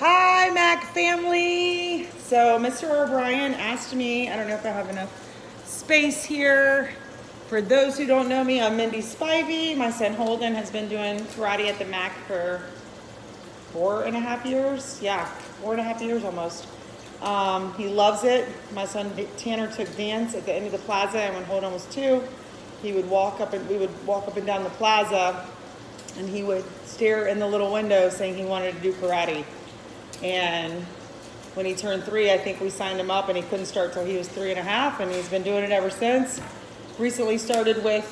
Hi, Mac family. So Mr. O'Brien asked me, I don't know if I have enough space here. For those who don't know me, I'm Mendy Spivey. My son Holden has been doing karate at the Mac for 4.5 years. Yeah, 4.5 years almost. He loves it. My son Tanner took dance at the end of the plaza, and when Holden was 2, we would walk up and down the plaza, and he would stare in the little window saying he wanted to do karate. And when he turned 3, I think we signed him up, and he couldn't start till he was 3.5, and he's been doing it ever since. Recently started with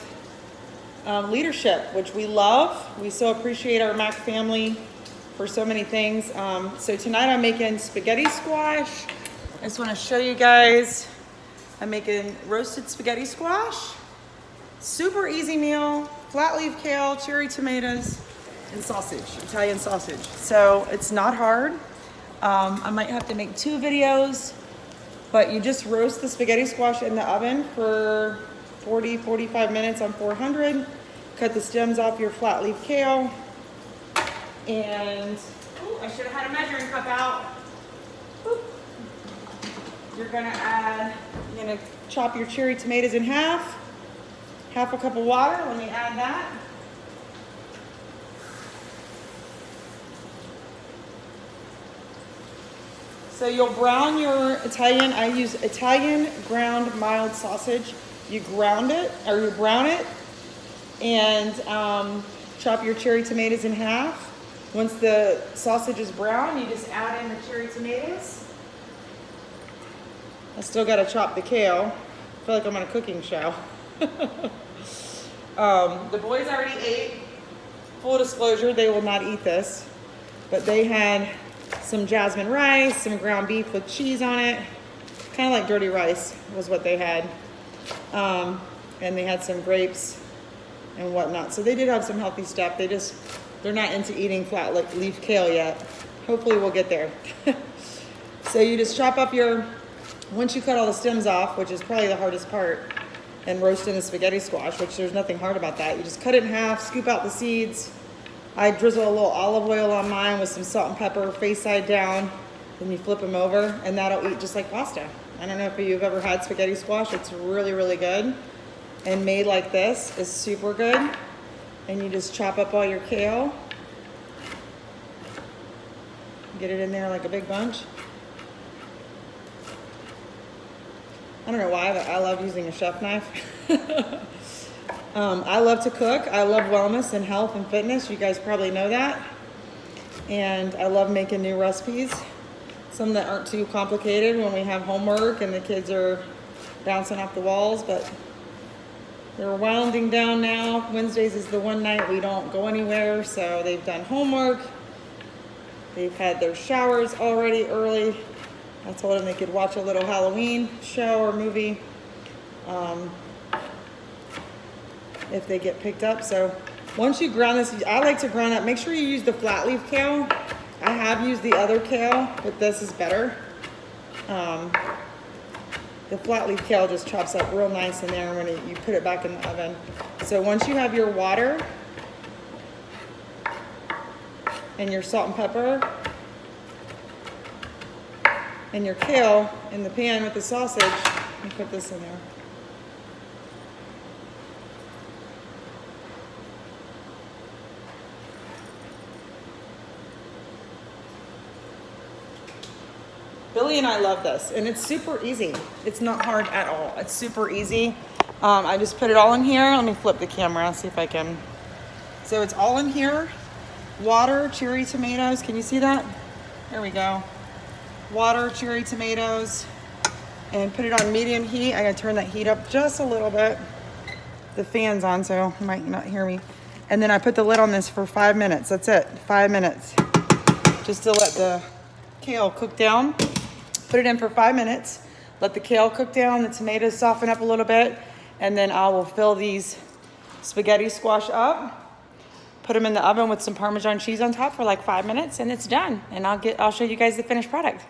leadership, which we love. We so appreciate our Mac family for so many things. So tonight I'm making spaghetti squash. I just want to show you guys. I'm making roasted spaghetti squash. Super easy meal. Flat leaf kale, cherry tomatoes, and sausage, Italian sausage. So it's not hard. I might have to make 2 videos, but you just roast the spaghetti squash in the oven for 40-45 minutes on 400. Cut the stems off your flat leaf kale. And I should have had a measuring cup out. You're gonna chop your cherry tomatoes in half a cup of water. Let me add that. So you'll brown your Italian, I use Italian ground mild sausage. You ground it, or you brown it, and chop your cherry tomatoes in half. Once the sausage is brown, you just add in the cherry tomatoes. I still gotta chop the kale. I feel like I'm on a cooking show. The boys already ate. Full disclosure, they will not eat this, but they had some jasmine rice, some ground beef with cheese on it. Kind of like dirty rice was what they had. And they had some grapes and whatnot. So they did have some healthy stuff. They're not into eating flat leaf kale yet. Hopefully we'll get there. So you just chop up once you cut all the stems off, which is probably the hardest part, and roast in the spaghetti squash, which there's nothing hard about that. You just cut it in half, scoop out the seeds. I drizzle a little olive oil on mine with some salt and pepper, face side down. Then you flip them over, and that'll eat just like pasta. I don't know if you've ever had spaghetti squash. It's really, really good. And made like this is super good. And you just chop up all your kale. Get it in there like a big bunch. I don't know why, but I love using a chef knife. I love to cook. I love wellness and health and fitness. You guys probably know that. And I love making new recipes. Some that aren't too complicated when we have homework and the kids are bouncing off the walls, but they're winding down now. Wednesdays is the one night we don't go anywhere, so they've done homework. They've had their showers already early. I told them they could watch a little Halloween show or movie if they get picked up. So once you ground this, I like to ground up. Make sure you use the flat leaf kale. I have used the other kale, but this is better. The flat leaf kale just chops up real nice in there when you put it back in the oven. So once you have your water and your salt and pepper and your kale in the pan with the sausage, you put this in there. Billy and I love this, and it's super easy. It's not hard at all. It's super easy. I just put it all in here. Let me flip the camera, see if I can. So it's all in here. Water, cherry tomatoes. Can you see that? There we go. Water, cherry tomatoes, and put it on medium heat. I gotta turn that heat up just a little bit. The fan's on, so you might not hear me. And then I put the lid on this for 5 minutes. That's it, 5 minutes. Just to let the kale cook down. Put it in for 5 minutes. Let the kale cook down, the tomatoes soften up a little bit, and then I will fill these spaghetti squash up, put them in the oven with some Parmesan cheese on top for like 5 minutes, and it's done. And I'll show you guys the finished product.